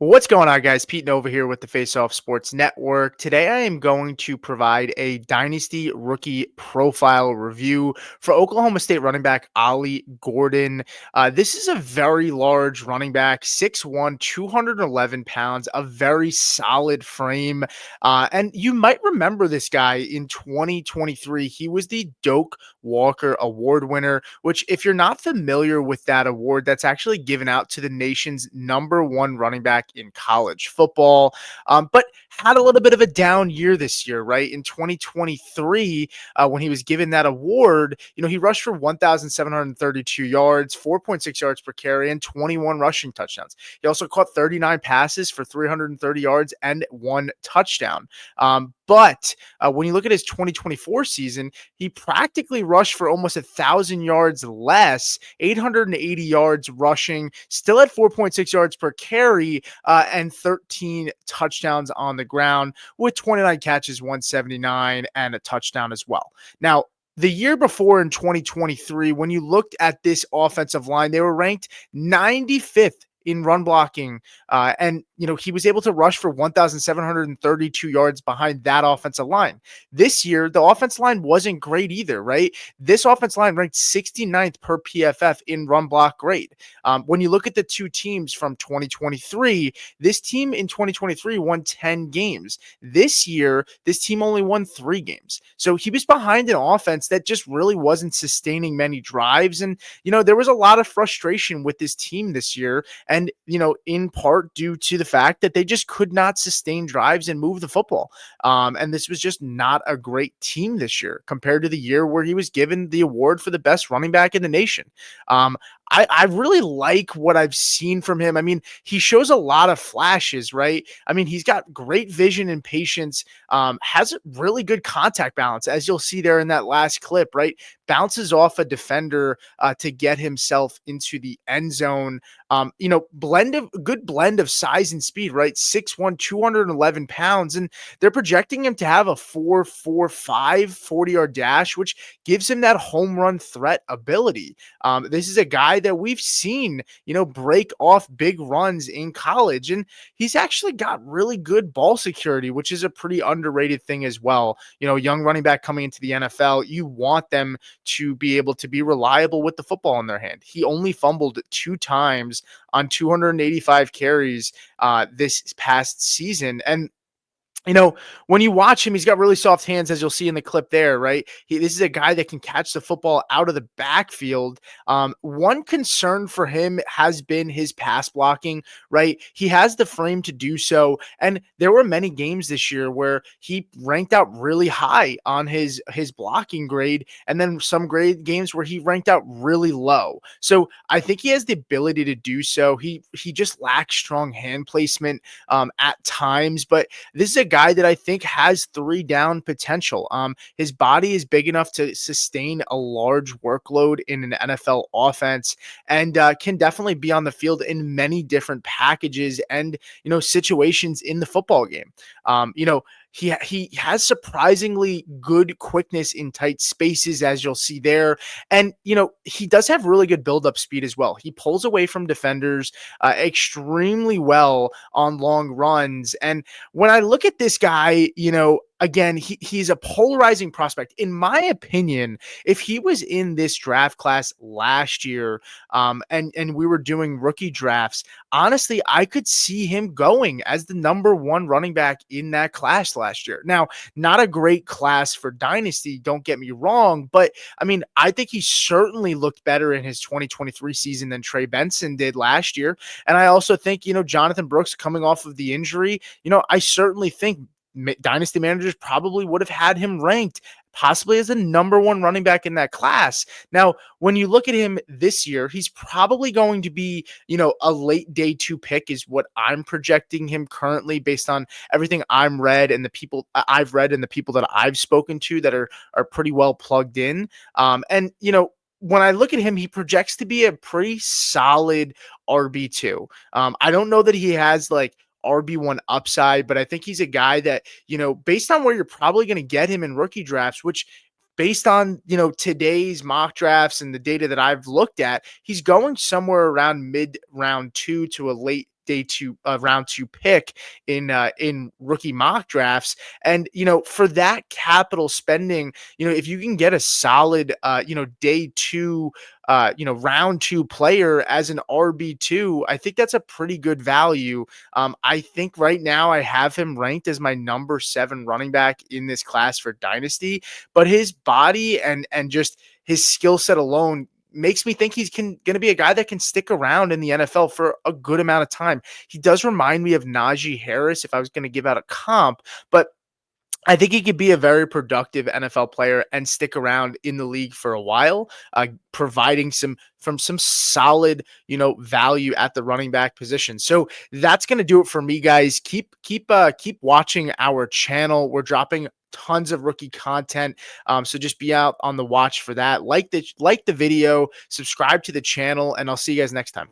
What's going on, guys? Pete Nova here with the Face Off Sports Network. Today, I am going to provide a Dynasty rookie profile review for Oklahoma State running back Ollie Gordon. This is a very large running back, 6'1, 211 pounds, a very solid frame. And you might remember this guy in 2023. He was the Doak Walker Award winner, which, if you're not familiar with that award, that's actually given out to the nation's #1 running back in college football, but had a little bit of a down year this year, right? In 2023, when he was given that award, he rushed for 1,732 yards, 4.6 yards per carry, and 21 rushing touchdowns. He also caught 39 passes for 330 yards and 1 touchdown. But when you look at his 2024 season, he practically rushed for almost 1,000 yards less, 880 yards rushing, still at 4.6 yards per carry, and 13 touchdowns on the ground with 29 catches, 179, and a touchdown as well. Now, the year before in 2023, when you looked at this offensive line, they were ranked 95th in run blocking. And he was able to rush for 1,732 yards behind that offensive line. This year, the offensive line wasn't great either, right? This offensive line ranked 69th per PFF in run block grade. When you look at the two teams from 2023, this team in 2023 won 10 games. This year, this team only won 3 games. So he was behind an offense that just really wasn't sustaining many drives. And, there was a lot of frustration with this team this year. And, in part due to the fact that they just could not sustain drives and move the football. And this was just not a great team this year compared to the year where he was given the award for the best running back in the nation. I really like what I've seen from him. I mean, he shows a lot of flashes, right? I mean, he's got great vision and patience, has a really good contact balance, as you'll see there in that last clip, right? Bounces off a defender to get himself into the end zone. Good blend of size and speed, right? 6'1", 211 pounds. And they're projecting him to have a 4.45 40-yard dash, which gives him that home run threat ability. This is a guy that we've seen, break off big runs in college. And he's actually got really good ball security, which is a pretty underrated thing as well. Young running back coming into the NFL, you want them to be able to be reliable with the football in their hand. He only fumbled 2 times on 285 carries this past season. And when you watch him, he's got really soft hands, as you'll see in the clip there, right? This is a guy that can catch the football out of the backfield. One concern for him has been his pass blocking, right? He has the frame to do so. And there were many games this year where he ranked out really high on his blocking grade, and then some games where he ranked out really low. So I think he has the ability to do so. He just lacks strong hand placement at times, but this is a guy that I think has 3 down potential. His body is big enough to sustain a large workload in an NFL offense, and can definitely be on the field in many different packages and situations in the football game. He has surprisingly good quickness in tight spaces, as you'll see there. And, he does have really good build-up speed as well. He pulls away from defenders extremely well on long runs. And when I look at this guy, again, he's a polarizing prospect. In my opinion, if he was in this draft class last year, and we were doing rookie drafts, honestly, I could see him going as the #1 running back in that class last year. Now, not a great class for Dynasty, don't get me wrong, but I mean, I think he certainly looked better in his 2023 season than Trey Benson did last year. And I also think, Jonathan Brooks coming off of the injury, I certainly think Dynasty managers probably would have had him ranked possibly as the #1 running back in that class. Now, when you look at him this year, he's probably going to be, a late day 2 pick is what I'm projecting him currently based on everything I've read and the people that I've spoken to that are pretty well plugged in. And when I look at him, he projects to be a pretty solid RB2. I don't know that he has RB1 upside, but I think he's a guy that, based on where you're probably going to get him in rookie drafts, which based on, today's mock drafts and the data that I've looked at, he's going somewhere around mid round 2 to a late round two pick in rookie mock drafts. And for that capital spending, if you can get a solid day two round two player as an RB2, I think that's a pretty good value. I think right now I have him ranked as my number 7 running back in this class for Dynasty, but his body and just his skill set alone makes me think he's going to be a guy that can stick around in the NFL for a good amount of time. He does remind me of Najee Harris if I was going to give out a comp, but I think he could be a very productive NFL player and stick around in the league for a while, providing some solid, value at the running back position. So that's going to do it for me, guys. Keep watching our channel. We're dropping tons of rookie content. So just be out on the watch for that. Like the video, subscribe to the channel, and I'll see you guys next time.